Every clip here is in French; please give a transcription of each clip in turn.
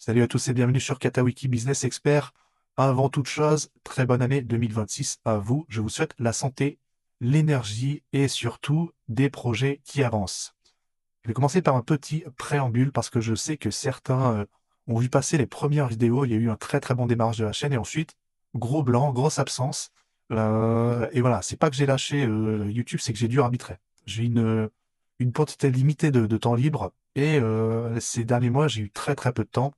Salut à tous et bienvenue sur Katawiki Business Expert. Avant toute chose, très bonne année 2026 à vous. Je vous souhaite la santé, l'énergie et surtout des projets qui avancent. Je vais commencer par un petit préambule parce que je sais que certains ont vu passer les premières vidéos. Il y a eu un très très bon démarrage de la chaîne et ensuite, gros blanc, grosse absence. Et voilà, c'est pas que j'ai lâché YouTube, c'est que j'ai dû arbitrer. J'ai une quantité limitée de temps libre et ces derniers mois, j'ai eu très très peu de temps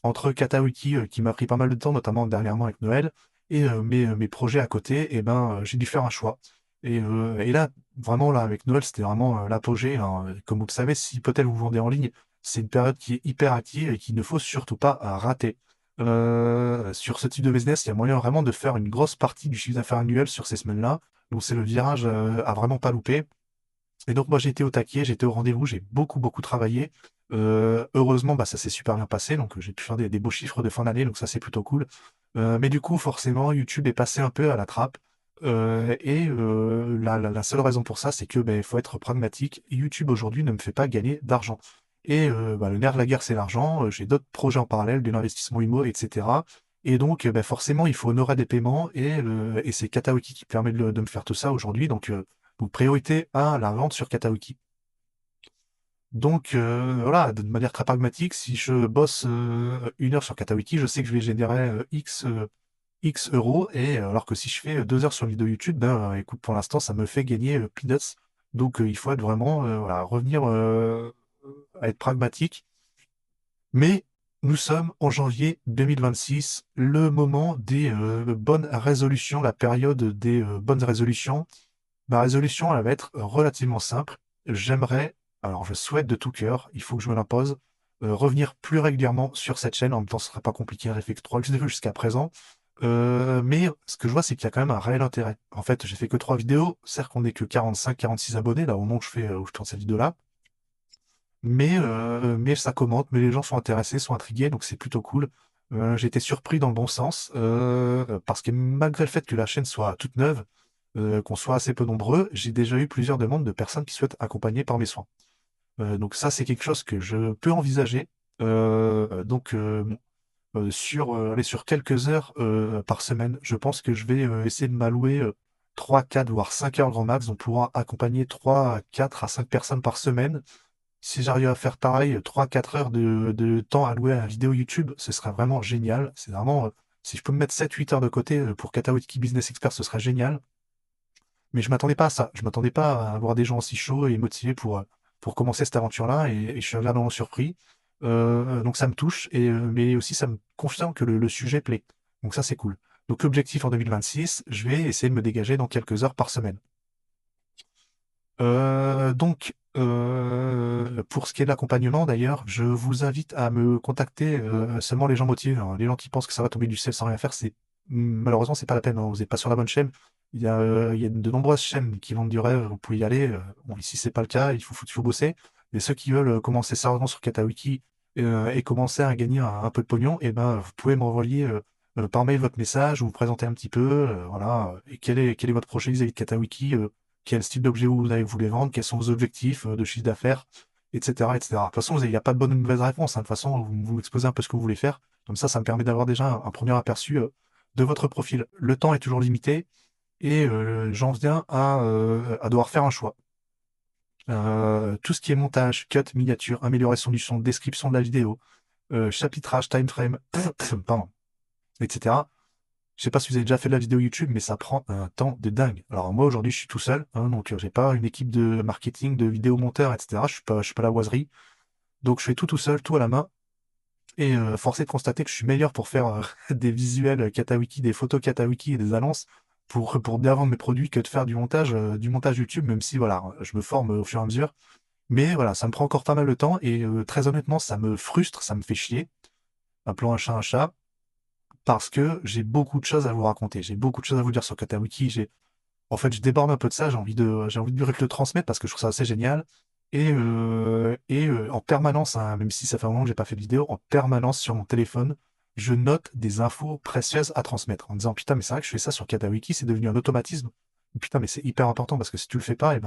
entre Katawiki, qui m'a pris pas mal de temps, notamment dernièrement avec Noël, et mes projets à côté, et ben, j'ai dû faire un choix. Et là, vraiment, là, avec Noël, c'était vraiment l'apogée, hein. Comme vous le savez, si peut-être vous vendez en ligne, c'est une période qui est hyper active et qu'il ne faut surtout pas rater. Sur ce type de business, il y a moyen vraiment de faire une grosse partie du chiffre d'affaires annuel sur ces semaines-là. Donc c'est le virage à vraiment pas louper. Et donc moi j'ai été au taquet, j'étais au rendez-vous, j'ai beaucoup travaillé. Heureusement, bah, ça s'est super bien passé, donc j'ai pu faire des beaux chiffres de fin d'année, donc ça c'est plutôt cool. Mais du coup, forcément, YouTube est passé un peu à la trappe. La seule raison pour ça, c'est que il faut être pragmatique. YouTube aujourd'hui ne me fait pas gagner d'argent. Et bah, le nerf de la guerre, c'est l'argent. J'ai d'autres projets en parallèle, de l'investissement IMO, etc. Et donc, forcément, il faut honorer des paiements et c'est Katawiki qui permet de me faire tout ça aujourd'hui. Donc priorité à la vente sur Katawiki. Donc voilà, de manière très pragmatique, si je bosse 1 heure sur Katawiki, je sais que je vais générer X euros, et alors que si je fais 2 heures sur une vidéo YouTube, écoute, pour l'instant, ça me fait gagner peanuts. Donc il faut être vraiment, voilà, revenir à être pragmatique. Mais nous sommes en janvier 2026, le moment des bonnes résolutions, la période des bonnes résolutions. Ma résolution, elle va être relativement simple. J'aimerais, alors je souhaite de tout cœur, il faut que je me l'impose, revenir plus régulièrement sur cette chaîne. En même temps, ce ne sera pas compliqué, j'ai fait que 3 vidéos jusqu'à présent. Mais ce que je vois, c'est qu'il y a quand même un réel intérêt. En fait, j'ai fait que 3 vidéos. Certes qu'on n'est que 45, 46 abonnés, là, au moment où où je tourne cette vidéo-là. Mais ça commente, mais les gens sont intéressés, sont intrigués, donc c'est plutôt cool. J'ai été surpris dans le bon sens, parce que malgré le fait que la chaîne soit toute neuve, qu'on soit assez peu nombreux, j'ai déjà eu plusieurs demandes de personnes qui souhaitent accompagner par mes soins. Donc ça, c'est quelque chose que je peux envisager. Aller sur quelques heures par semaine, je pense que je vais essayer de m'allouer 3, 4, voire 5 heures grand max. On pourra accompagner 3, 4 à 5 personnes par semaine. Si j'arrive à faire pareil, 3, 4 heures de temps alloué à la vidéo YouTube, ce serait vraiment génial. C'est vraiment, si je peux me mettre 7, 8 heures de côté pour Katawiki Business Expert, ce serait génial. Mais je m'attendais pas à ça. Je m'attendais pas à avoir des gens aussi chauds et motivés pour commencer cette aventure-là, et je suis agréablement surpris. Donc ça me touche, mais aussi ça me confirme que le sujet plaît. Donc ça, c'est cool. Donc l'objectif en 2026, je vais essayer de me dégager dans quelques heures par semaine. Pour ce qui est de l'accompagnement, d'ailleurs, je vous invite à me contacter seulement les gens motivés, hein. Les gens qui pensent que ça va tomber du ciel sans rien faire, malheureusement, c'est pas la peine, hein. Vous n'êtes pas sur la bonne chaîne. Il y a de nombreuses chaînes qui vendent du rêve, vous pouvez y aller. Bon, ici, c'est pas le cas, il faut bosser. Mais ceux qui veulent commencer sérieusement sur Katawiki et commencer à gagner un peu de pognon, et ben, vous pouvez m'envoyer par mail votre message, vous présenter un petit peu, voilà, et quel est votre projet vis-à-vis de Katawiki, quel style d'objet vous voulez vendre, quels sont vos objectifs de chiffre d'affaires, etc., etc. De toute façon, il n'y a pas de bonne ou de mauvaise réponse, hein. De toute façon, vous exposez un peu ce que vous voulez faire. Comme ça me permet d'avoir déjà un premier aperçu de votre profil. Le temps est toujours limité et j'en viens à devoir faire un choix. Tout ce qui est montage, cut, miniature, amélioration du son, description de la vidéo, chapitrage, time frame, pardon, etc. Je sais pas si vous avez déjà fait de la vidéo YouTube, mais ça prend un temps de dingue. Alors moi aujourd'hui je suis tout seul, hein, donc j'ai pas une équipe de marketing, de vidéomonteurs, etc. Je suis pas la oiserie. Donc je fais tout seul, tout à la main. Et force est de constater que je suis meilleur pour faire des visuels Katawiki, des photos Katawiki et des annonces pour bien vendre mes produits que de faire du montage YouTube, même si voilà, je me forme au fur et à mesure. Mais voilà, ça me prend encore pas mal de temps et très honnêtement, ça me frustre, ça me fait chier. Appelons un chat, parce que j'ai beaucoup de choses à vous raconter. J'ai beaucoup de choses à vous dire sur Katawiki. En fait, je déborde un peu de ça, j'ai envie de le transmettre parce que je trouve ça assez génial. En permanence, hein, même si ça fait un moment que j'ai pas fait de vidéo, en permanence sur mon téléphone, je note des infos précieuses à transmettre en disant putain, mais c'est vrai que je fais ça sur Katawiki, c'est devenu un automatisme. Putain, mais c'est hyper important parce que si tu le fais pas,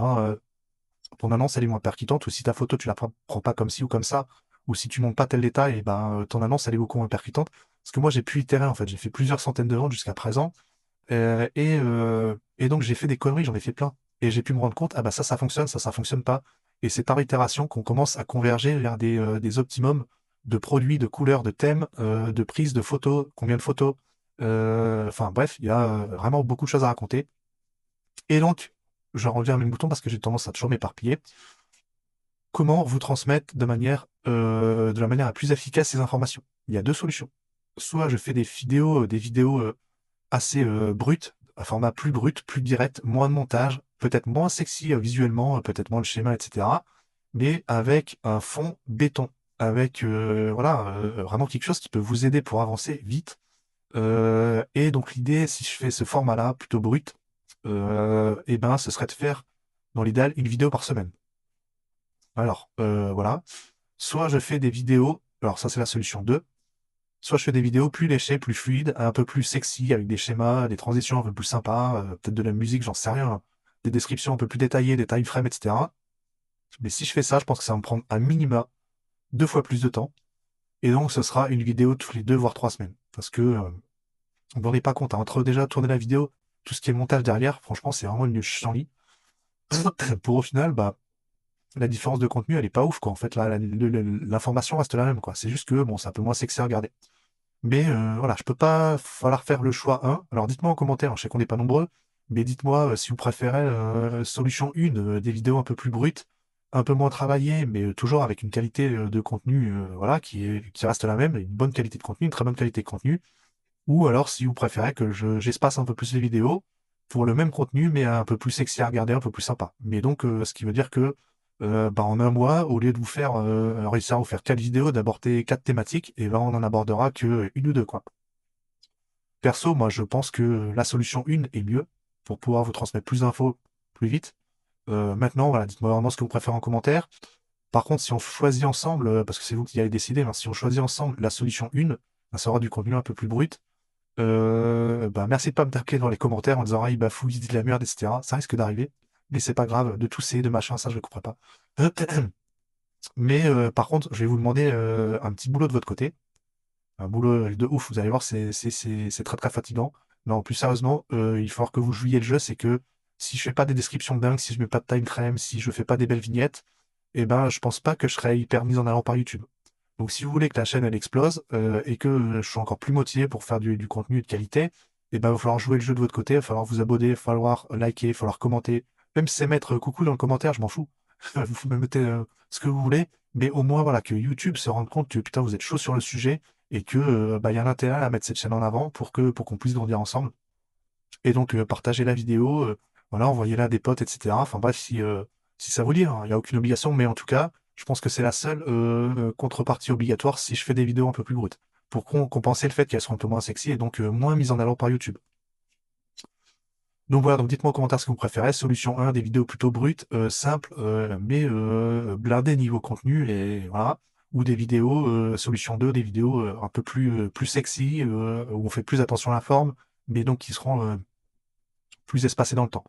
ton annonce elle est moins percutante, ou si ta photo tu la prends pas comme ci ou comme ça, ou si tu montres pas tel détail, et ben, ton annonce, elle est beaucoup moins percutante. Parce que moi, j'ai pu itérer, en fait. J'ai fait plusieurs centaines de ventes jusqu'à présent. Et donc, j'ai fait des conneries, j'en ai fait plein. Et j'ai pu me rendre compte, ah bah ça fonctionne, ça fonctionne pas. Et c'est par itération qu'on commence à converger vers des optimums de produits, de couleurs, de thèmes, de prises de photos, combien de photos. Enfin bref, il y a vraiment beaucoup de choses à raconter. Et donc, j'en reviens à mes moutons parce que j'ai tendance à toujours m'éparpiller. Comment vous transmettre de la manière la plus efficace ces informations? Il y a deux solutions. Soit je fais des vidéos assez brutes, un format plus brut, plus direct, moins de montage, peut-être moins sexy visuellement, peut-être moins de schéma, etc. Mais avec un fond béton, avec voilà, vraiment quelque chose qui peut vous aider pour avancer vite. Et donc l'idée, si je fais ce format-là, plutôt brut, et ben, ce serait de faire, dans l'idéal, une vidéo par semaine. Alors, voilà. Soit je fais des vidéos, alors ça c'est la solution 2. Soit je fais des vidéos plus léchées, plus fluides, un peu plus sexy, avec des schémas, des transitions un peu plus sympas, peut-être de la musique, j'en sais rien, des descriptions un peu plus détaillées, des time frames, etc. Mais si je fais ça, je pense que ça va me prendre un minima 2 fois plus de temps. Et donc, ce sera une vidéo tous les 2 voire 3 semaines. Parce que on ne vous rendez pas compte, hein, entre déjà tourner la vidéo, tout ce qui est montage derrière, franchement, c'est vraiment une chienlit. Pour au final, bah, la différence de contenu, elle est pas ouf, quoi. En fait, l'information reste la même, quoi. C'est juste que, bon, c'est un peu moins sexy à regarder. Mais voilà, je peux pas falloir faire le choix 1. Alors dites-moi en commentaire, je sais qu'on n'est pas nombreux, mais dites-moi si vous préférez solution 1, des vidéos un peu plus brutes, un peu moins travaillées, mais toujours avec une qualité de contenu voilà, qui reste la même, une bonne qualité de contenu, une très bonne qualité de contenu. Ou alors si vous préférez que j'espace un peu plus les vidéos pour le même contenu, mais un peu plus sexy à regarder, un peu plus sympa. Mais donc, ce qui veut dire que bah, en un mois, au lieu de vous faire réussir à vous faire 4 vidéos, d'aborder 4 thématiques, et ben on en abordera que une ou deux, quoi. Perso, moi je pense que la solution 1 est mieux pour pouvoir vous transmettre plus d'infos plus vite. Maintenant, voilà, dites-moi vraiment ce que vous préférez en commentaire. Par contre, si on choisit ensemble, parce que c'est vous qui allez décider, hein, si on choisit ensemble la solution 1, ça aura du contenu un peu plus brut. Bah, merci de pas me taper dans les commentaires en disant ah il bafouille, il dit de la merde, etc. Ça risque d'arriver, mais c'est pas grave, de tousser, de machin, ça je ne comprends pas. Mais par contre, je vais vous demander un petit boulot de votre côté. Un boulot de ouf, vous allez voir, c'est très très fatigant. Non, plus sérieusement, il va falloir que vous jouiez le jeu, c'est que si je fais pas des descriptions dingues, si je mets pas de time frame, si je fais pas des belles vignettes, eh ben je pense pas que je serai hyper mis en avant par YouTube. Donc si vous voulez que la chaîne elle explose et que je sois encore plus motivé pour faire du contenu de qualité, eh ben il va falloir jouer le jeu de votre côté, il va falloir vous abonner, il va falloir liker, il va falloir commenter. Même si c'est mettre coucou dans le commentaire, je m'en fous. Vous me mettez ce que vous voulez, mais au moins voilà, que YouTube se rende compte que putain vous êtes chaud sur le sujet et que bah, il y a l'intérêt à mettre cette chaîne en avant pour qu'on puisse grandir ensemble. Et donc partagez la vidéo, voilà, envoyez-la à des potes, etc. Enfin bref, si ça vous dit, hein, il n'y a aucune obligation, mais en tout cas, je pense que c'est la seule contrepartie obligatoire si je fais des vidéos un peu plus brutes, pour compenser le fait qu'elles soient un peu moins sexy et donc moins mises en avant par YouTube. Donc voilà, donc dites-moi en commentaire ce que vous préférez. Solution 1, des vidéos plutôt brutes, simples, mais blindées niveau contenu, et voilà. Ou des vidéos, solution 2, des vidéos un peu plus sexy, où on fait plus attention à la forme, mais donc qui seront plus espacées dans le temps.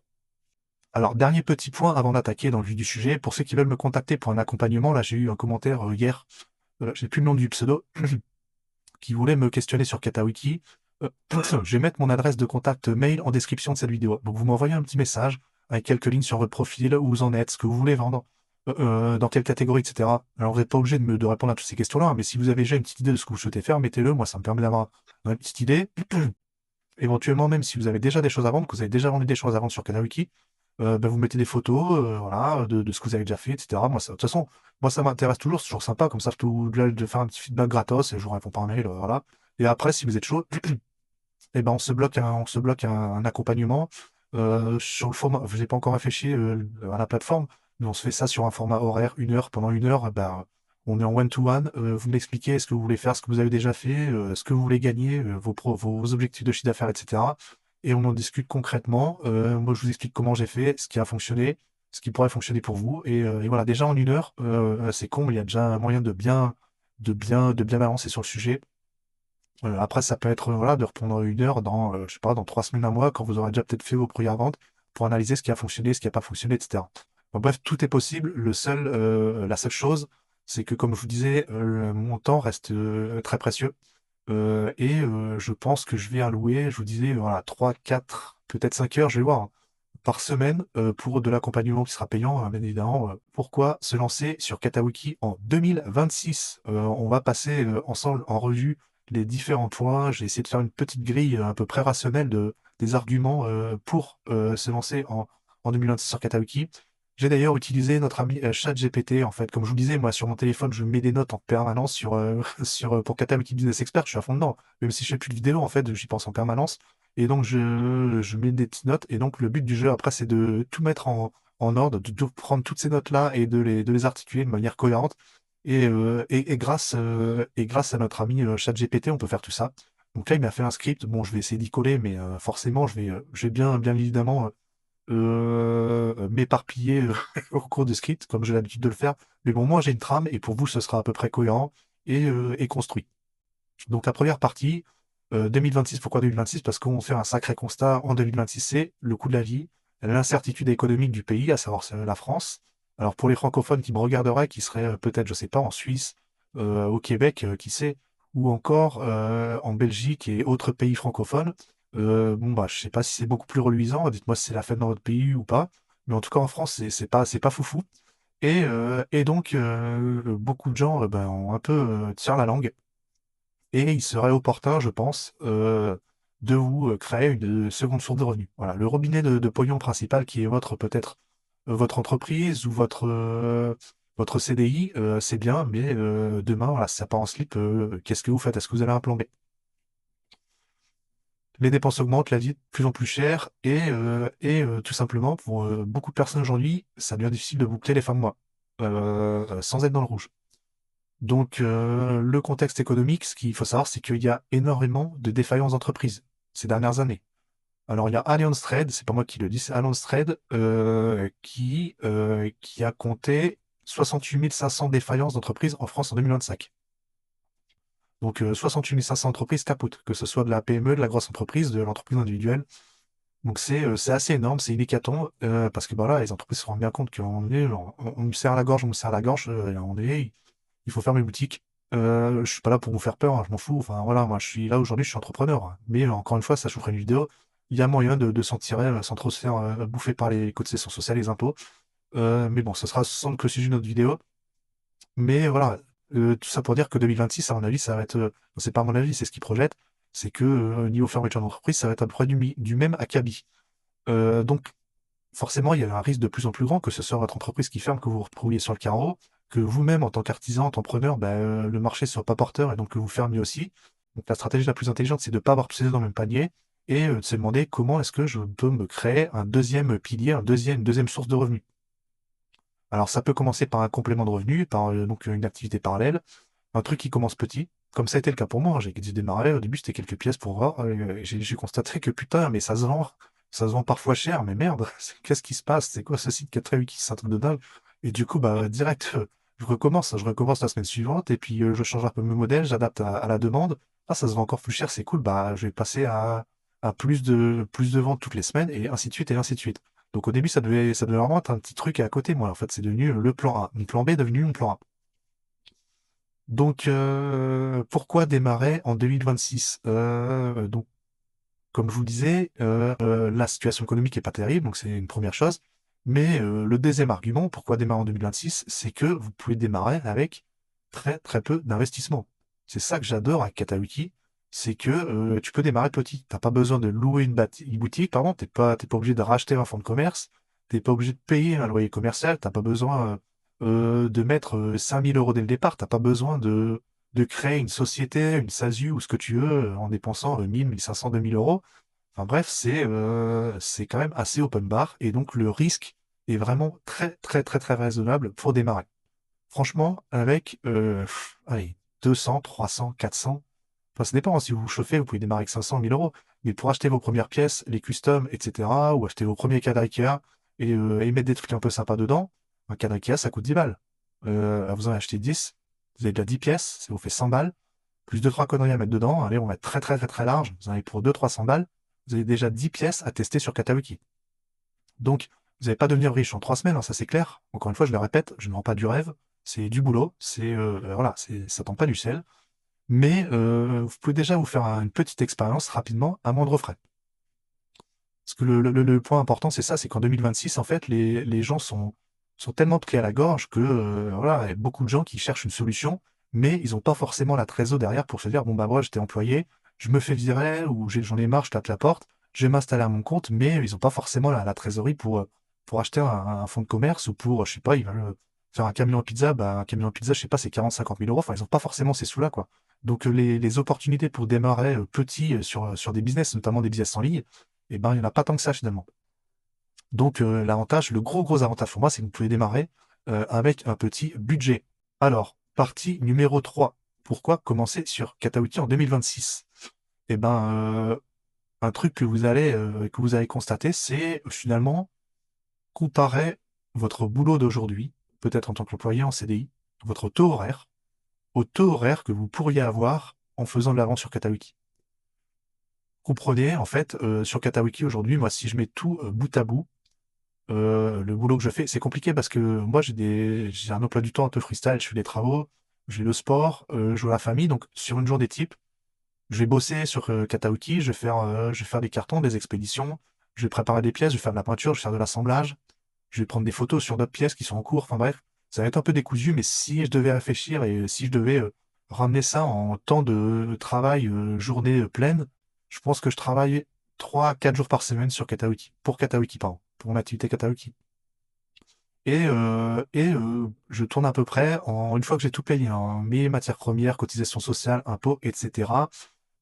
Alors, dernier petit point avant d'attaquer dans le vif du sujet, pour ceux qui veulent me contacter pour un accompagnement, là j'ai eu un commentaire hier, j'ai plus le nom du pseudo, qui voulait me questionner sur Katawiki. Je vais mettre mon adresse de contact mail en description de cette vidéo. Donc vous m'envoyez un petit message avec quelques lignes sur votre profil, où vous en êtes, ce que vous voulez vendre, dans quelle catégorie, etc. Alors vous n'êtes pas obligé de répondre à toutes ces questions-là, hein, mais si vous avez déjà une petite idée de ce que vous souhaitez faire, mettez-le, moi ça me permet d'avoir une petite idée. Éventuellement, même si vous avez déjà des choses à vendre, que vous avez déjà vendu des choses à vendre sur Kanawiki, bah, vous mettez des photos voilà, de ce que vous avez déjà fait, etc. Moi, de toute façon, moi, ça m'intéresse toujours, c'est toujours sympa, comme ça, de faire un petit feedback gratos, et je vous réponds par mail, voilà. Et après, si vous êtes chaud, eh ben, on se bloque un accompagnement sur le format. Je n'ai pas encore réfléchi à la plateforme, mais on se fait ça sur un format horaire, 1 heure. Pendant 1 heure, ben, on est en one-to-one. Vous m'expliquez ce que vous voulez faire, ce que vous avez déjà fait, ce que vous voulez gagner, vos objectifs de chiffre d'affaires, etc. Et on en discute concrètement. Moi, je vous explique comment j'ai fait, ce qui a fonctionné, ce qui pourrait fonctionner pour vous. Et voilà, déjà en 1 heure, c'est con, mais il y a déjà un moyen de bien avancer sur le sujet. Après, ça peut être voilà, de reprendre 1 heure dans, je sais pas, dans 3 semaines, un mois, quand vous aurez déjà peut-être fait vos premières ventes, pour analyser ce qui a fonctionné, ce qui n'a pas fonctionné, etc. Bon, bref, tout est possible. La seule chose, c'est que, comme je vous disais, mon temps reste très précieux. Je pense que je vais allouer, je vous disais, voilà, 3, 4, peut-être 5 heures, je vais voir, hein, par semaine pour de l'accompagnement qui sera payant, bien évidemment. Pourquoi se lancer sur Katawiki en 2026? On va passer ensemble en revue les différents points. J'ai essayé de faire une petite grille à peu près rationnelle des arguments pour se lancer en 2026 sur Katawiki. J'ai d'ailleurs utilisé notre ami ChatGPT. En fait, comme je vous disais, moi sur mon téléphone, je mets des notes en permanence pour Katawiki Business Expert. Je suis à fond dedans. Même si je fais plus de vidéos, en fait, j'y pense en permanence. Et donc, je mets des petites notes. Et donc, le but du jeu, après, c'est de tout mettre en ordre, de prendre toutes ces notes-là et de les articuler de manière cohérente. Et grâce à notre ami ChatGPT, on peut faire tout ça. Donc là, il m'a fait un script. Bon, je vais essayer d'y coller, mais forcément, je vais bien évidemment m'éparpiller au cours du script, comme j'ai l'habitude de le faire. Mais bon, moi, j'ai une trame, et pour vous, ce sera à peu près cohérent et construit. Donc la première partie, 2026, pourquoi 2026? Parce qu'on fait un sacré constat en 2026, c'est le coût de la vie, l'incertitude économique du pays, à savoir la France. Alors pour les francophones qui me regarderaient, qui seraient peut-être, je sais pas, en Suisse, au Québec, qui sait, ou encore en Belgique et autres pays francophones, bon bah je sais pas si c'est beaucoup plus reluisant, dites-moi si c'est la fête dans votre pays ou pas, mais en tout cas en France c'est pas foufou. Et donc beaucoup de gens ben, ont un peu tiré la langue. Et il serait opportun, je pense, de vous créer une seconde source de revenus. Voilà, le robinet de pognon principal qui est peut-être votre entreprise ou votre CDI, c'est bien, mais demain, voilà, si ça part en slip, qu'est-ce que vous faites? Est-ce que vous avez un plan B? Les dépenses augmentent, la vie est de plus en plus chère, et tout simplement, pour beaucoup de personnes aujourd'hui, ça devient difficile de boucler les fins de mois, sans être dans le rouge. Donc, le contexte économique, ce qu'il faut savoir, c'est qu'il y a énormément de défaillances d'entreprises ces dernières années. Alors, il y a Allianz Trade, c'est pas moi qui le dis, c'est Allianz Trade, qui a compté 68 500 défaillances d'entreprises en France en 2025. Donc, 68 500 entreprises capotent, que ce soit de la PME, de la grosse entreprise, de l'entreprise individuelle. Donc, c'est assez énorme, c'est une hécatombe, parce que bah, là, les entreprises se rendent bien compte on me serre la gorge, on me serre la gorge, et il faut fermer boutique. Je suis pas là pour vous faire peur, hein, je m'en fous. Enfin voilà, moi je suis là aujourd'hui, je suis entrepreneur, hein. Mais encore une fois, ça je vous ferai une vidéo. Il y a moyen de s'en tirer sans trop se faire bouffer par les cotisations sociales, les impôts. Mais bon, ce sera sans doute le sujet de notre vidéo. Mais voilà, tout ça pour dire que 2026, à mon avis, ça va être. C'est pas à mon avis, c'est ce qu'ils projettent. C'est que niveau fermeture d'entreprise, ça va être à peu près du même acabit. Donc forcément, il y a un risque de plus en plus grand que ce soit votre entreprise qui ferme, que vous vous retrouviez sur le carreau, que vous-même, en tant qu'artisan, entrepreneur, le marché ne soit pas porteur et donc que vous fermiez aussi. Donc la stratégie la plus intelligente, c'est de ne pas avoir tous ses œufs dans le même panier et de se demander comment est-ce que je peux me créer un deuxième pilier, une deuxième source de revenus. Alors ça peut commencer par un complément de revenus, par donc une activité parallèle, un truc qui commence petit, comme ça a été le cas pour moi, hein. J'ai démarré, au début c'était quelques pièces pour voir, j'ai constaté que putain, mais ça se vend parfois cher, mais merde, qu'est-ce qui se passe? C'est quoi ce site 4X? C'est un truc de dingue. Et du coup, bah, direct, je recommence la semaine suivante, et puis je change un peu mes modèles, j'adapte à la demande. Ah, ça se vend encore plus cher, c'est cool, bah, je vais passer à plus de ventes toutes les semaines, et ainsi de suite, et ainsi de suite. Donc au début, ça devait vraiment être un petit truc à côté, moi. En fait, c'est devenu le plan A. Mon plan B est devenu mon plan A. Donc, pourquoi démarrer en 2026? Donc, comme je vous le disais, la situation économique est pas terrible, donc c'est une première chose. Mais le deuxième argument, pourquoi démarrer en 2026, c'est que vous pouvez démarrer avec très très peu d'investissement. C'est ça que j'adore avec Katawiki, c'est que tu peux démarrer petit. T'as pas besoin de louer une boutique, pardon, t'es pas obligé de racheter un fonds de commerce, t'es pas obligé de payer un loyer commercial, t'as pas besoin de mettre 5 000 euros dès le départ, t'as pas besoin de créer une société, une SASU ou ce que tu veux en dépensant 1 500, 2 000 euros. Enfin bref, c'est quand même assez open bar et donc le risque est vraiment très très très très raisonnable pour démarrer. Franchement, avec allez, 200, 300, 400, enfin ça dépend, hein, si vous vous chauffez, vous pouvez démarrer avec 500, 1000 euros, mais pour acheter vos premières pièces, les customs, etc., ou acheter vos premiers cadres Ikea et mettre des trucs un peu sympas dedans, un cadre Ikea ça coûte 10 balles. Vous en achetez 10, vous avez déjà 10 pièces, ça vous fait 100 balles, plus 2-3 conneries à mettre dedans, allez, on va être très très très très large, vous en avez pour 200-300 balles, vous avez déjà 10 pièces à tester sur Katawiki. Donc, vous n'allez pas devenir riche en 3 semaines, hein, ça c'est clair. Encore une fois, je le répète, je ne vends pas du rêve. c'est du boulot, voilà, ça tombe pas du ciel, mais vous pouvez déjà vous faire une petite expérience rapidement à moindre frais. Parce que le point important, c'est ça, c'est qu'en 2026, en fait, les gens sont tellement pris à la gorge que voilà, il y a beaucoup de gens qui cherchent une solution, mais ils n'ont pas forcément la trésor derrière pour se dire, bon bah moi j'étais employé, je me fais virer ou j'en ai marre, je tape la porte, je vais m'installer à mon compte, mais ils n'ont pas forcément la trésorerie pour acheter un fonds de commerce ou pour, je sais pas, ils veulent faire un camion à pizza, bah un camion à pizza, je sais pas, c'est 40-50 000 euros, enfin ils n'ont pas forcément ces sous-là, quoi. Donc les opportunités pour démarrer petit sur des business, notamment des business en ligne, eh ben, il n'y en a pas tant que ça finalement. Donc l'avantage, le gros avantage pour moi, c'est que vous pouvez démarrer avec un petit budget. Alors, partie numéro 3. Pourquoi commencer sur Katawiki en 2026? Eh ben, un truc que vous allez constater, c'est finalement comparer votre boulot d'aujourd'hui, peut-être en tant qu'employé en CDI, votre taux horaire, au taux horaire que vous pourriez avoir en faisant de la vente sur Katawiki. Comprenez, en fait, sur Katawiki aujourd'hui, moi, si je mets tout bout à bout, le boulot que je fais, c'est compliqué parce que moi, j'ai un emploi du temps un peu freestyle, je fais des travaux, j'ai le sport, je vois la famille, donc sur une journée type, je vais bosser sur Katawiki, je vais faire des cartons, des expéditions, je vais préparer des pièces, je vais faire de la peinture, je vais faire de l'assemblage, je vais prendre des photos sur d'autres pièces qui sont en cours, enfin bref, ça va être un peu décousu, mais si je devais réfléchir et si je devais ramener ça en temps de travail, journée pleine, je pense que je travaille 3 à 4 jours par semaine sur Katawiki, pour Katawiki, pardon, pour mon activité Katawiki. Je tourne à peu près, une fois que j'ai tout payé, hein, mes matières premières, cotisations sociales, impôts, etc.,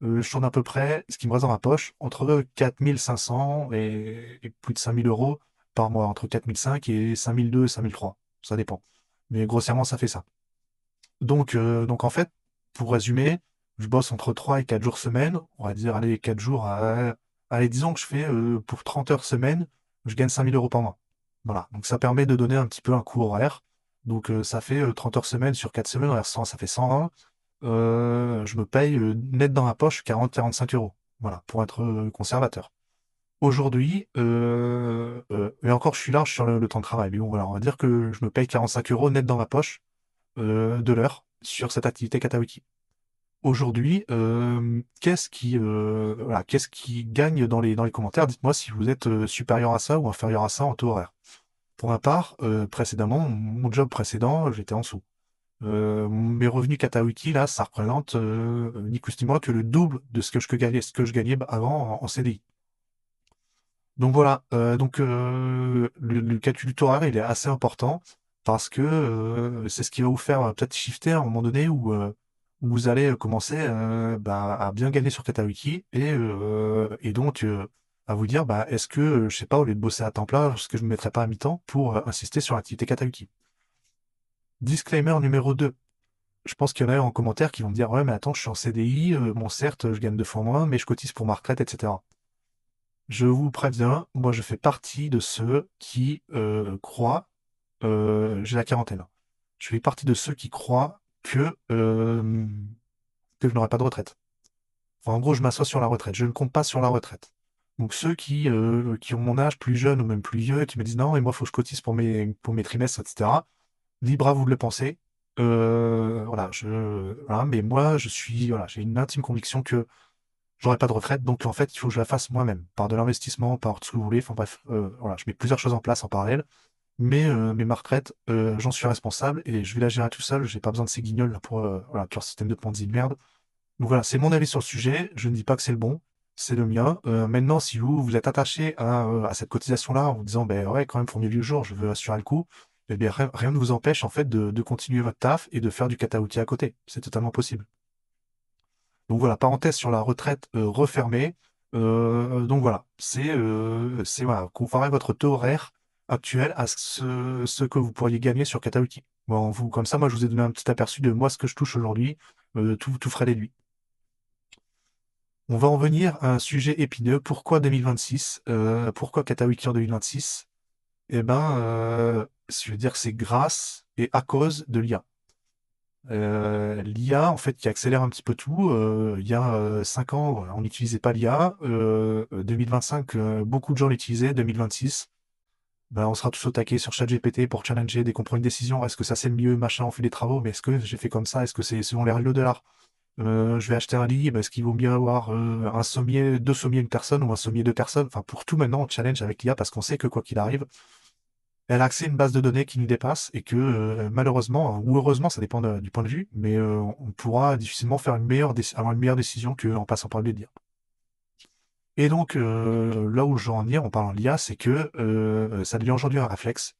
je tourne à peu près, ce qui me reste dans ma poche, entre 4 500 et plus de 5 000 euros par mois, entre 4 500 et 5 200, 5 300, ça dépend. Mais grossièrement, ça fait ça. Donc en fait, pour résumer, je bosse entre 3 et 4 jours semaine, on va dire, allez, 4 jours, allez, disons que je fais pour 30 heures semaine, je gagne 5 000 euros par mois. Voilà, donc ça permet de donner un petit peu un coût horaire. Donc ça fait 30 heures semaine sur 4 semaines, on va dire 100, ça fait 120. Je me paye net dans ma poche 40-45 euros. Voilà, pour être conservateur. Aujourd'hui, et encore je suis large sur le temps de travail, mais bon, voilà, on va dire que je me paye 45 euros net dans ma poche de l'heure sur cette activité Katawiki. Aujourd'hui, qu'est-ce qui gagne dans les commentaires? Dites-moi si vous êtes supérieur à ça ou inférieur à ça en taux horaire. Pour ma part, précédemment, mon job précédent, j'étais en dessous. Mes revenus Katawiki, là, ça représente ni plus ni moins que le double de ce que je gagnais avant en CDI. Donc voilà, le calcul du taux horaire, il est assez important parce que c'est ce qui va vous faire peut-être shifter à un moment donné où vous allez commencer bah, à bien gagner sur Katawiki et donc à vous dire, bah, est-ce que, je sais pas, au lieu de bosser à temps plein, est-ce que je ne me mettrais pas à mi-temps pour insister sur l'activité Katawiki? Disclaimer numéro 2. Je pense qu'il y en a en commentaire qui vont me dire, ouais, mais attends, je suis en CDI, bon, certes, je gagne 2 fois moins, mais je cotise pour ma retraite, etc. Je vous préviens, moi je fais partie de ceux qui croient, j'ai la quarantaine, hein. Je fais partie de ceux qui croient que je n'aurai pas de retraite. Enfin, en gros, je m'assois sur la retraite. Je ne compte pas sur la retraite. Donc ceux qui ont mon âge plus jeune ou même plus vieux, qui me disent non, et moi, il faut que je cotise pour mes trimestres, etc. Libre à vous de le penser. Voilà, voilà, mais moi, voilà, j'ai une intime conviction que j'aurai pas de retraite, donc en fait, il faut que je la fasse moi-même, par de l'investissement, par tout ce que vous voulez. Enfin bref, voilà, je mets plusieurs choses en place en parallèle, mais ma retraite, j'en suis responsable et je vais la gérer tout seul. J'ai pas besoin de ces guignols là pour voilà, leur système de Ponzi de merde. Donc voilà, c'est mon avis sur le sujet. Je ne dis pas que c'est le bon, c'est le mien. Maintenant, si vous êtes attaché à cette cotisation-là en vous disant, ben ouais, quand même, pour mes vieux jours, je veux assurer le coup, eh bien, rien ne vous empêche en fait de continuer votre taf et de faire du kataouti à côté. C'est totalement possible. Donc voilà, parenthèse sur la retraite refermée. Donc voilà, c'est voilà, comparer votre taux horaire actuel à ce que vous pourriez gagner sur Katawiki. Bon, comme ça, moi, je vous ai donné un petit aperçu de moi ce que je touche aujourd'hui, tout frais déduit. On va en venir à un sujet épineux. Pourquoi 2026? Pourquoi Katawiki en 2026? Eh ben, je veux dire, c'est grâce et à cause de l'IA. L'IA, en fait, qui accélère un petit peu tout. Il y a 5 ans, on n'utilisait pas l'IA. 2025, beaucoup de gens l'utilisaient. 2026, Ben, on sera tous au taquet sur ChatGPT pour challenger dès qu'on prend une décision. Est-ce que ça c'est le mieux, machin, on fait des travaux, mais est-ce que j'ai fait comme ça? Est-ce que c'est selon les règles de l'art? Je vais acheter un lit, ben, est-ce qu'il vaut mieux avoir un sommier, deux sommiers une personne ou un sommier deux personnes? Enfin, pour tout maintenant, on challenge avec l'IA parce qu'on sait que quoi qu'il arrive, elle a accès à une base de données qui nous dépasse et que malheureusement, hein, ou heureusement, ça dépend du point de vue, mais on pourra difficilement faire avoir une meilleure décision qu'en passant par le biais de l'IA. Et donc, là où je veux en venir en parlant de l'IA, c'est que ça devient aujourd'hui un réflexe.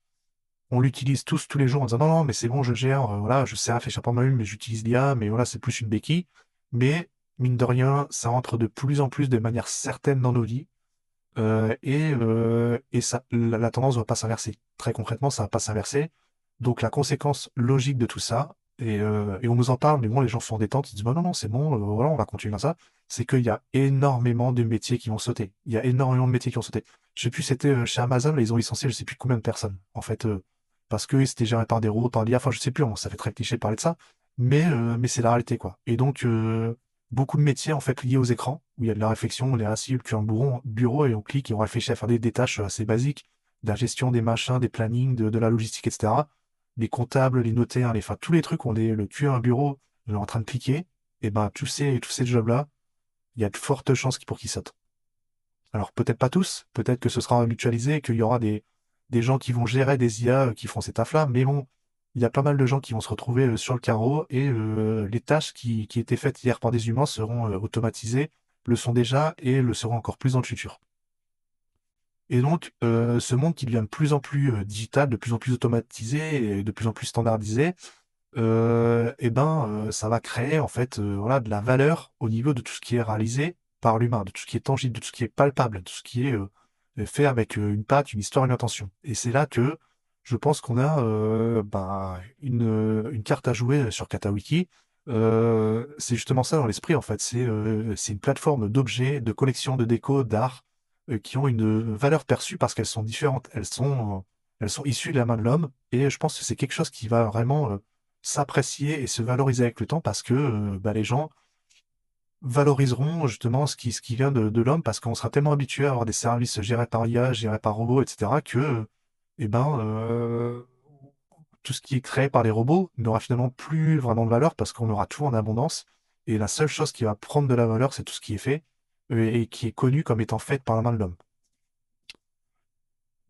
On l'utilise tous les jours en disant non, non, mais c'est bon, je gère, voilà, je sais réfléchir par moi-même, mais j'utilise l'IA, mais voilà, c'est plus une béquille. Mais mine de rien, ça rentre de plus en plus de manière certaine dans nos vies. Et ça, la tendance ne va pas s'inverser. Très concrètement, ça va pas s'inverser. Donc la conséquence logique de tout ça, et on nous en parle, mais bon, les gens sont en détente, ils disent, bah, non, non, c'est bon, voilà, on va continuer comme ça, c'est qu'il y a énormément de métiers qui vont sauter. Il y a énormément de métiers qui vont sauter. Je sais plus, c'était chez Amazon, là, ils ont licencié je sais plus combien de personnes, en fait, parce que c'était géré par des robots, par l'IA, enfin, je sais plus, hein, ça fait très cliché de parler de ça, mais c'est la réalité, quoi. Et donc, beaucoup de métiers en fait liés aux écrans, où il y a de la réflexion, on est assis le cul en bureau et on clique et on réfléchit à faire des tâches assez basiques, de la gestion des machins, des plannings, de la logistique, etc. Les comptables, les notaires, enfin tous les trucs, on est le cul en bureau, on est en train de cliquer, et ben tous ces jobs-là, il y a de fortes chances pour qu'ils sautent. Alors peut-être pas tous, peut-être que ce sera mutualisé et qu'il y aura des gens qui vont gérer des IA qui font ces tafs-là, mais bon, il y a pas mal de gens qui vont se retrouver sur le carreau et les tâches qui étaient faites hier par des humains seront automatisées, le sont déjà et le seront encore plus dans le futur. Et donc, ce monde qui devient de plus en plus digital, de plus en plus automatisé et de plus en plus standardisé, ça va créer en fait voilà, de la valeur au niveau de tout ce qui est réalisé par l'humain, de tout ce qui est tangible, de tout ce qui est palpable, de tout ce qui est fait avec une patte, une histoire, une intention. Et c'est là que je pense qu'on a une carte à jouer sur Katawiki. C'est justement ça dans l'esprit en fait. C'est une plateforme d'objets, de collections, de déco, d'art qui ont une valeur perçue parce qu'elles sont différentes. Elles sont issues de la main de l'homme. Et je pense que c'est quelque chose qui va vraiment s'apprécier et se valoriser avec le temps parce que les gens valoriseront justement ce qui vient de l'homme parce qu'on sera tellement habitué à avoir des services gérés par IA, gérés par robots, etc., que eh ben, tout ce qui est créé par les robots n'aura finalement plus vraiment de valeur parce qu'on aura tout en abondance. Et la seule chose qui va prendre de la valeur, c'est tout ce qui est fait et qui est connu comme étant fait par la main de l'homme.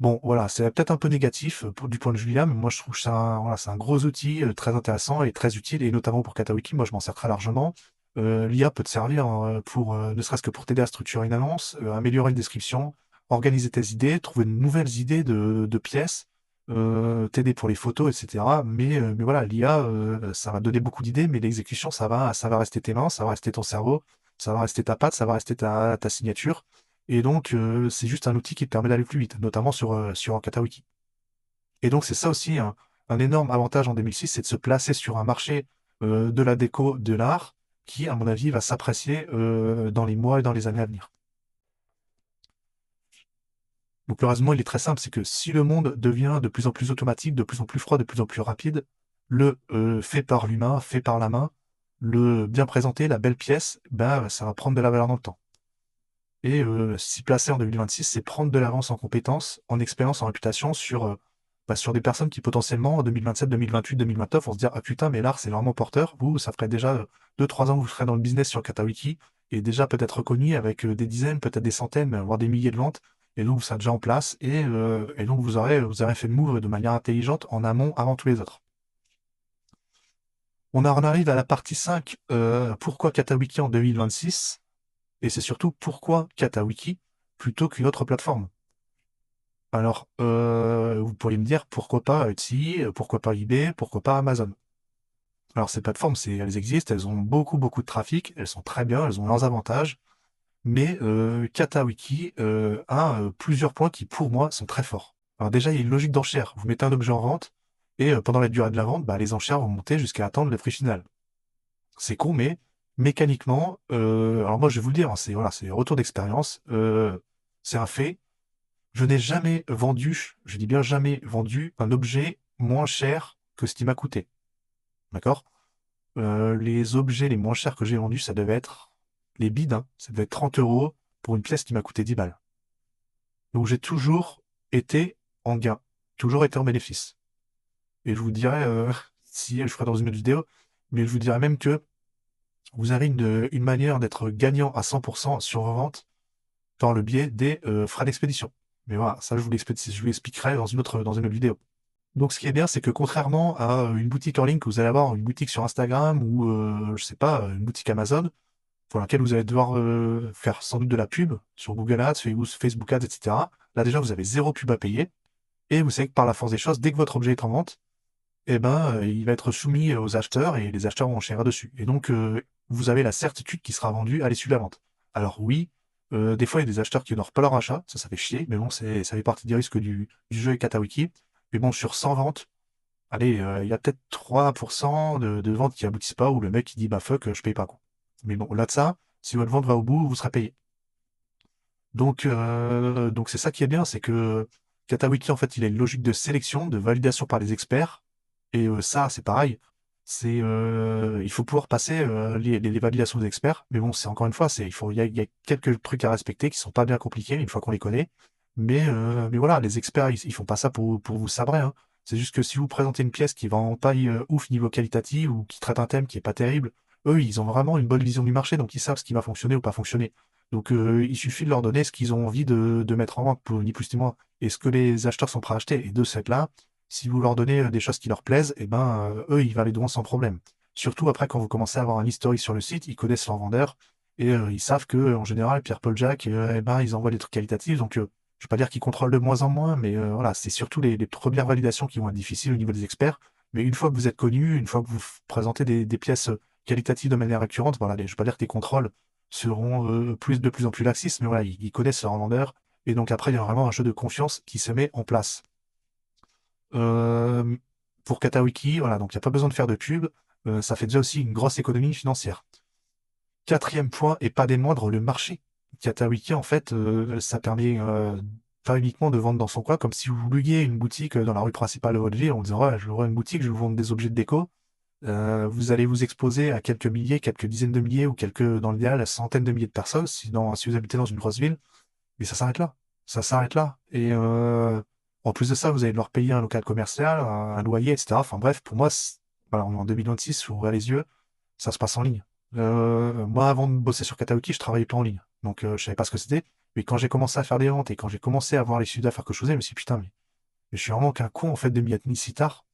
Bon, voilà, c'est peut-être un peu négatif du point de vue IA, mais moi je trouve que voilà, c'est un gros outil très intéressant et très utile, et notamment pour Katawiki, moi je m'en sers très largement. L'IA peut te servir pour, ne serait-ce que pour t'aider à structurer une annonce, améliorer une description, organiser tes idées, trouver de nouvelles idées de pièces, t'aider pour les photos, etc. Mais voilà, l'IA, ça va donner beaucoup d'idées, mais l'exécution, ça va rester tes mains, ça va rester ton cerveau, ça va rester ta patte, ça va rester ta signature. Et donc, c'est juste un outil qui te permet d'aller plus vite, notamment sur un Katawiki. Et donc, c'est ça aussi un énorme avantage en 2006, c'est de se placer sur un marché de la déco, de l'art, qui, à mon avis, va s'apprécier dans les mois et dans les années à venir. Donc, le raisonnement, il est très simple, c'est que si le monde devient de plus en plus automatique, de plus en plus froid, de plus en plus rapide, le fait par l'humain, fait par la main, le bien présenté, la belle pièce, ben, ça va prendre de la valeur dans le temps. Et s'y placer en 2026, c'est prendre de l'avance en compétences, en expérience, en réputation sur des personnes qui potentiellement en 2027, 2028, 2029 vont se dire ah putain mais l'art c'est vraiment porteur. Vous, ça ferait déjà 2-3 ans que vous serez dans le business sur Katawiki et déjà peut-être reconnu avec des dizaines, peut-être des centaines, voire des milliers de ventes. Et donc ça déjà en place et donc vous aurez fait le move de manière intelligente en amont avant tous les autres. On arrive à la partie 5. Pourquoi Katawiki en 2026? Et c'est surtout pourquoi Katawiki plutôt qu'une autre plateforme. Alors, vous pourriez me dire pourquoi pas Etsy, pourquoi pas eBay, pourquoi pas Amazon. Alors ces plateformes, elles existent, elles ont beaucoup beaucoup de trafic, elles sont très bien, elles ont leurs avantages, mais Katawiki a plusieurs points qui pour moi sont très forts. Alors déjà, il y a une logique d'enchère. Vous mettez un objet en vente et pendant la durée de la vente, les enchères vont monter jusqu'à atteindre le prix final. C'est con, mais mécaniquement, alors moi je vais vous le dire, hein, c'est retour d'expérience, c'est un fait. Je n'ai jamais vendu, je dis bien jamais vendu, un objet moins cher que ce qui m'a coûté. D'accord? Les objets les moins chers que j'ai vendus, ça devait être les bides, hein, ça devait être 30 € pour une pièce qui m'a coûté 10 balles. Donc j'ai toujours été en gain, toujours été en bénéfice. Et je vous dirais, si je ferai dans une autre vidéo, mais je vous dirais même que vous avez une manière d'être gagnant à 100% sur vos ventes par le biais des frais d'expédition. Mais voilà, ça je vous l'expliquerai dans une autre vidéo. Donc ce qui est bien, c'est que contrairement à une boutique en ligne que vous allez avoir, une boutique sur Instagram ou je sais pas, une boutique Amazon, pour laquelle vous allez devoir faire sans doute de la pub sur Google Ads, Facebook Ads, etc. Là déjà, vous avez zéro pub à payer. Et vous savez que par la force des choses, dès que votre objet est en vente, eh ben, il va être soumis aux acheteurs et les acheteurs vont enchérir dessus. Et donc, vous avez la certitude qu'il sera vendu à l'issue de la vente. Alors oui, des fois, il y a des acheteurs qui n'honorent pas leur achat, ça fait chier, mais bon, ça fait partie des risques du jeu et Katawiki. Mais bon, sur 100 ventes, allez, il y a peut-être 3% de ventes qui aboutissent pas, où le mec il dit bah fuck, je paye pas quoi. Mais bon, là de ça, si votre vente va au bout, vous serez payé. Donc c'est ça qui est bien, c'est que Katawiki, en fait, il a une logique de sélection, de validation par les experts. Et ça, c'est pareil. Il faut pouvoir passer les validations des experts. Mais bon, c'est encore une fois, il y a quelques trucs à respecter qui sont pas bien compliqués une fois qu'on les connaît. Mais voilà, les experts, ils font pas ça pour vous sabrer, hein. C'est juste que si vous présentez une pièce qui est vraiment pas ouf niveau qualitatif ou qui traite un thème qui est pas terrible, eux, ils ont vraiment une bonne vision du marché, donc ils savent ce qui va fonctionner ou pas fonctionner. Donc il suffit de leur donner ce qu'ils ont envie de mettre en vente, pour ni plus ni moins, et ce que les acheteurs sont prêts à acheter. Et de cette là, si vous leur donnez des choses qui leur plaisent, eh ben eux, ils valideront sans problème. Surtout après, quand vous commencez à avoir un historique sur le site, ils connaissent leurs vendeurs et ils savent que en général, Pierre-Paul Jacques, eh ben, ils envoient des trucs qualitatifs. Donc, je vais pas dire qu'ils contrôlent de moins en moins, mais voilà, c'est surtout les premières validations qui vont être difficiles au niveau des experts. Mais une fois que vous êtes connu, une fois que vous présentez des pièces qualitatives de manière récurrente, voilà, je vais pas dire que les contrôles seront de plus en plus laxistes, mais voilà, ils connaissent leurs vendeurs. Et donc après, il y a vraiment un jeu de confiance qui se met en place. Euh, pour Katawiki, voilà, donc il n'y a pas besoin de faire de pub. Ça fait déjà aussi une grosse économie financière. Quatrième point, et pas des moindres, le marché. Katawiki, en fait, ça permet pas uniquement de vendre dans son coin, comme si vous louiez une boutique dans la rue principale de votre ville en disant, ouais, je veux une boutique, je vais vous vendre des objets de déco. Vous allez vous exposer à quelques milliers, quelques dizaines de milliers ou dans l'idéal, centaines de milliers de personnes si vous habitez dans une grosse ville. Mais ça s'arrête là. Ça s'arrête là. Et en plus de ça, vous allez devoir payer un local commercial, un loyer, etc. Enfin bref, pour moi, voilà, on est en 2026, je ouvrir les yeux, ça se passe en ligne. Moi, avant de bosser sur Katawiki, je travaillais pas en ligne. Donc je savais pas ce que c'était. Mais quand j'ai commencé à faire des ventes et quand j'ai commencé à voir les chiffres d'affaires que je faisais, je me suis dit, putain, mais je suis vraiment qu'un con en fait de m'y être mis si tard.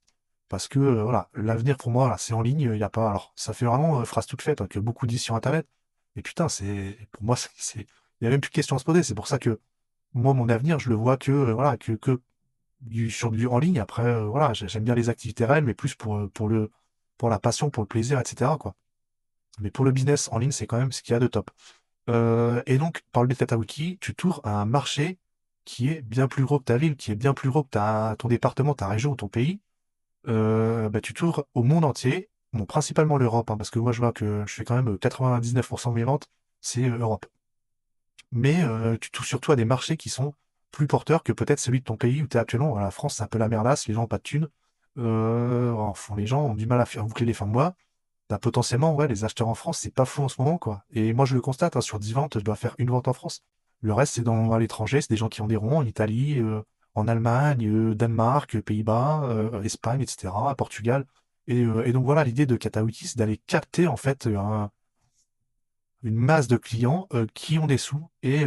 Parce que voilà, l'avenir pour moi, là, c'est en ligne, il y a pas. Alors, ça fait vraiment phrase toute faite, hein, que beaucoup disent sur Internet. Mais putain, pour moi, il y a même plus de questions à se poser. C'est pour ça que moi, mon avenir, je le vois que, voilà, que sur du en ligne. Après, voilà, j'aime bien les activités réelles, mais plus pour la passion, pour le plaisir, etc., quoi. Mais pour le business en ligne, c'est quand même ce qu'il y a de top. Et donc, par le biais de Katawiki, tu tours à un marché qui est bien plus gros que ta ville, qui est bien plus gros que ton département, ta région ou ton pays. Bah, tu t'ouvres au monde entier, bon, principalement l'Europe, hein, parce que moi, je vois que je fais quand même 99% de mes ventes, c'est Europe. Mais tu touches surtout à des marchés qui sont plus porteurs que peut-être celui de ton pays où tu es actuellement. Voilà, la France, c'est un peu la merdasse, les gens n'ont pas de thunes. Enfin, les gens ont du mal à faire boucler les fins de mois. Bah, potentiellement, ouais, les acheteurs en France, c'est pas fou en ce moment, quoi. Et moi, je le constate, hein, sur 10 ventes, je dois faire une vente en France. Le reste, c'est à l'étranger, c'est des gens qui ont des ronds en Italie, en Allemagne, Danemark, Pays-Bas, Espagne, etc., Portugal. Et donc voilà, l'idée de Katawiki, c'est d'aller capter en fait une masse de clients qui ont des sous et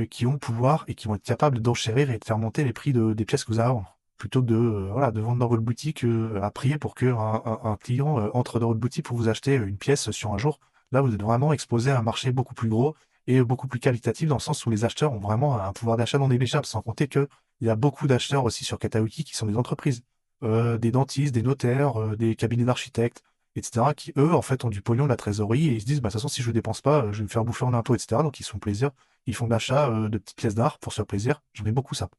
qui ont le pouvoir et qui vont être capables d'enchérir et de faire monter les prix des pièces que vous avez à vendre. Plutôt que voilà, de vendre dans votre boutique à prier pour que un client entre dans votre boutique pour vous acheter une pièce sur un jour. Là, vous êtes vraiment exposé à un marché beaucoup plus gros et beaucoup plus qualitatif dans le sens où les acheteurs ont vraiment un pouvoir d'achat non négligeable, sans compter que il y a beaucoup d'acheteurs aussi sur Katawiki qui sont des entreprises, des dentistes, des notaires, des cabinets d'architectes, etc., qui, eux, en fait, ont du pognon, de la trésorerie, et ils se disent, bah, de toute façon, si je ne dépense pas, je vais me faire bouffer en impôts, etc. Donc, ils se font plaisir. Ils font de l'achat de petites pièces d'art pour se faire plaisir. J'en ai beaucoup ça.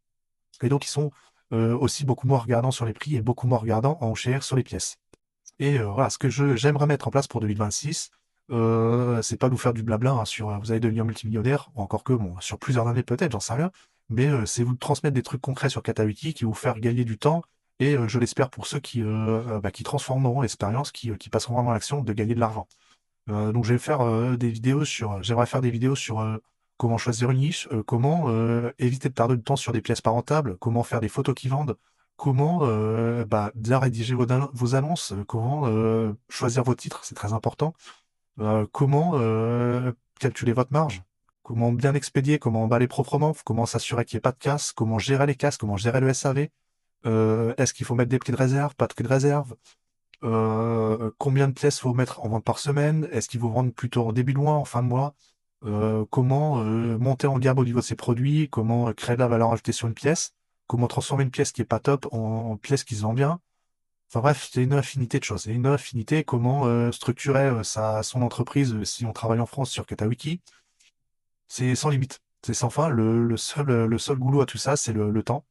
Et donc, ils sont aussi beaucoup moins regardants sur les prix et beaucoup moins regardants en enchères sur les pièces. Et voilà, ce que j'aimerais mettre en place pour 2026, c'est pas nous faire du blabla hein, sur vous allez devenir multimillionnaire, ou encore que, bon, sur plusieurs années peut-être, j'en sais rien, mais c'est vous transmettre des trucs concrets sur Katawiki qui vous faire gagner du temps, et je l'espère pour ceux qui transformeront l'expérience, qui passeront vraiment à l'action de gagner de l'argent. Donc je vais faire des vidéos j'aimerais faire des vidéos sur comment choisir une niche, comment éviter de perdre du temps sur des pièces pas rentables, comment faire des photos qui vendent, comment bien rédiger vos annonces, comment choisir vos titres, c'est très important, comment calculer votre marge, comment bien expédier, comment emballer proprement, comment s'assurer qu'il n'y ait pas de casse, comment gérer les casses, comment gérer le SAV, est-ce qu'il faut mettre des prix de réserve, pas de prix de réserve, combien de pièces faut mettre en vente par semaine, est-ce qu'il faut vendre plutôt en début de mois, en fin de mois, comment monter en gamme au niveau de ses produits, comment créer de la valeur ajoutée sur une pièce, comment transformer une pièce qui est pas top en pièce qui se vend bien. Enfin bref, c'est une infinité de choses. C'est une infinité comment structurer son entreprise si on travaille en France sur Katawiki. C'est sans limite. C'est sans fin. Le seul goulot à tout ça, c'est le temps.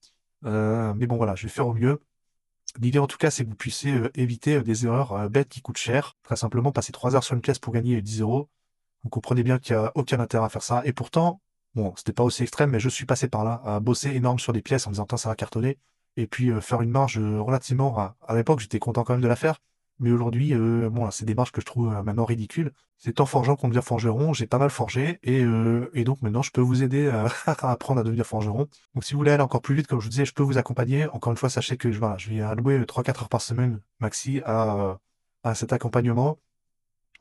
Mais bon, voilà, je vais faire au mieux. L'idée, en tout cas, c'est que vous puissiez éviter des erreurs bêtes qui coûtent cher. Très simplement, passer 3 heures sur une pièce pour gagner 10 euros. Vous comprenez bien qu'il n'y a aucun intérêt à faire ça. Et pourtant, bon, c'était pas aussi extrême, mais je suis passé par là, à bosser énorme sur des pièces en me disant, Tain, ça va cartonner. Et puis, faire une marge relativement, à l'époque, j'étais content quand même de la faire. Mais aujourd'hui, bon, là, c'est des marges que je trouve maintenant ridicules. C'est en forgeant qu'on devient forgeron. J'ai pas mal forgé. Et donc, maintenant, je peux vous aider à apprendre à devenir forgeron. Donc, si vous voulez aller encore plus vite, comme je vous disais, je peux vous accompagner. Encore une fois, sachez que voilà, je vais allouer 3-4 heures par semaine maxi à cet accompagnement.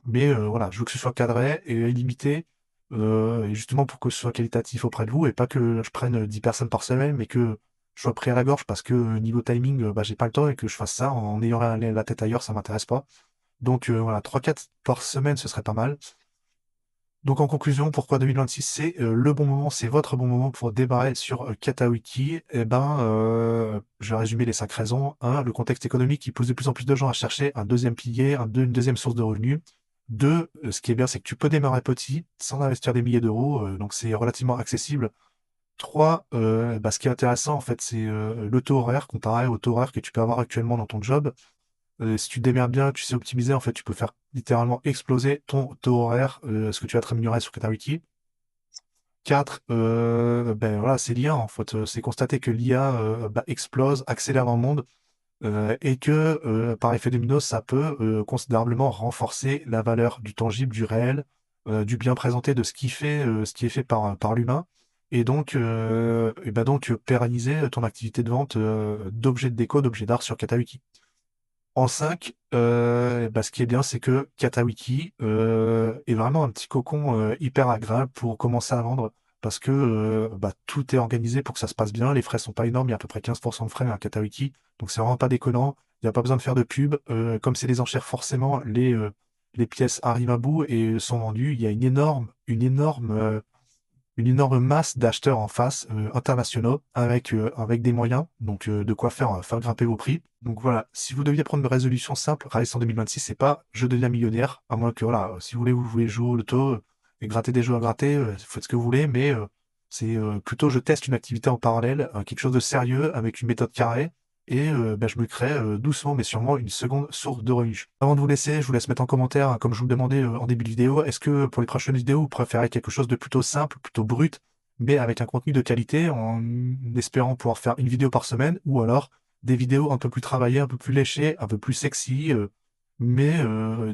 Mais voilà, je veux que ce soit cadré et limité, et justement pour que ce soit qualitatif auprès de vous et pas que je prenne 10 personnes par semaine, mais que je sois pris à la gorge parce que niveau timing, j'ai pas le temps et que je fasse ça en ayant la tête ailleurs, ça m'intéresse pas. Donc voilà, 3-4 par semaine, ce serait pas mal. Donc en conclusion, pourquoi 2026, c'est le bon moment, c'est votre bon moment pour démarrer sur Katawiki. Eh ben, je vais résumer les 5 raisons. Un, le contexte économique qui pousse de plus en plus de gens à chercher un deuxième pilier, une deuxième source de revenus. Deux, ce qui est bien, c'est que tu peux démarrer petit sans investir des milliers d'euros, donc c'est relativement accessible. Trois, ce qui est intéressant, en fait, c'est le taux horaire comparé au taux horaire que tu peux avoir actuellement dans ton job. Si tu te démerdes bien, tu sais optimiser, en fait, tu peux faire littéralement exploser ton taux horaire, ce que tu vas te rémunérer sur Katawiki. 4, voilà, c'est l'IA, en fait. C'est constater que l'IA explose, accélère dans le monde, et que par effet domino, ça peut considérablement renforcer la valeur du tangible, du réel, du bien présenté, de ce qui est fait par l'humain. Et donc pérenniser ton activité de vente d'objets de déco, d'objets d'art sur Katawiki. En 5, ce qui est bien, c'est que Katawiki est vraiment un petit cocon hyper agréable pour commencer à vendre parce que tout est organisé pour que ça se passe bien. Les frais sont pas énormes, il y a à peu près 15% de frais à Katawiki, donc c'est vraiment pas déconnant. Il n'y a pas besoin de faire de pub. Comme c'est des enchères, forcément, les pièces arrivent à bout et sont vendues. Il y a une énorme masse d'acheteurs en face, internationaux, avec des moyens, donc de quoi faire grimper vos prix. Donc voilà, si vous deviez prendre une résolution simple, Race en 2026, c'est pas je deviens millionnaire, à moins que voilà, si vous voulez jouer au loto et gratter des jeux à gratter, faites ce que vous voulez, mais c'est plutôt je teste une activité en parallèle, quelque chose de sérieux, avec une méthode carrée, et je me crée doucement mais sûrement une seconde source de revenus. Avant de vous laisser, je vous laisse mettre en commentaire, hein, comme je vous le demandais en début de vidéo, est-ce que pour les prochaines vidéos, vous préférez quelque chose de plutôt simple, plutôt brut, mais avec un contenu de qualité, en espérant pouvoir faire une vidéo par semaine, ou alors des vidéos un peu plus travaillées, un peu plus léchées, un peu plus sexy, mais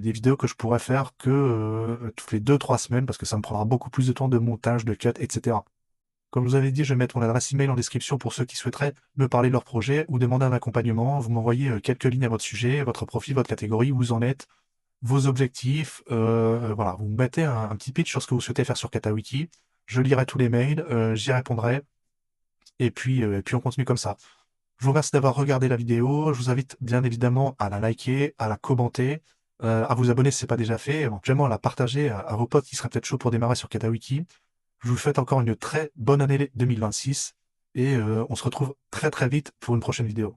des vidéos que je pourrais faire que toutes les 2-3 semaines, parce que ça me prendra beaucoup plus de temps de montage, de cut, etc. Comme je vous avais dit, je vais mettre mon adresse email en description pour ceux qui souhaiteraient me parler de leur projet ou demander un accompagnement. Vous m'envoyez quelques lignes à votre sujet, votre profil, votre catégorie, où vous en êtes, vos objectifs. Voilà, vous me mettez un petit pitch sur ce que vous souhaitez faire sur Katawiki. Je lirai tous les mails, j'y répondrai, et puis on continue comme ça. Je vous remercie d'avoir regardé la vidéo. Je vous invite bien évidemment à la liker, à la commenter, à vous abonner si ce n'est pas déjà fait, éventuellement à la partager à vos potes qui seraient peut-être chauds pour démarrer sur Katawiki. Je vous souhaite encore une très bonne année 2026 et on se retrouve très très vite pour une prochaine vidéo.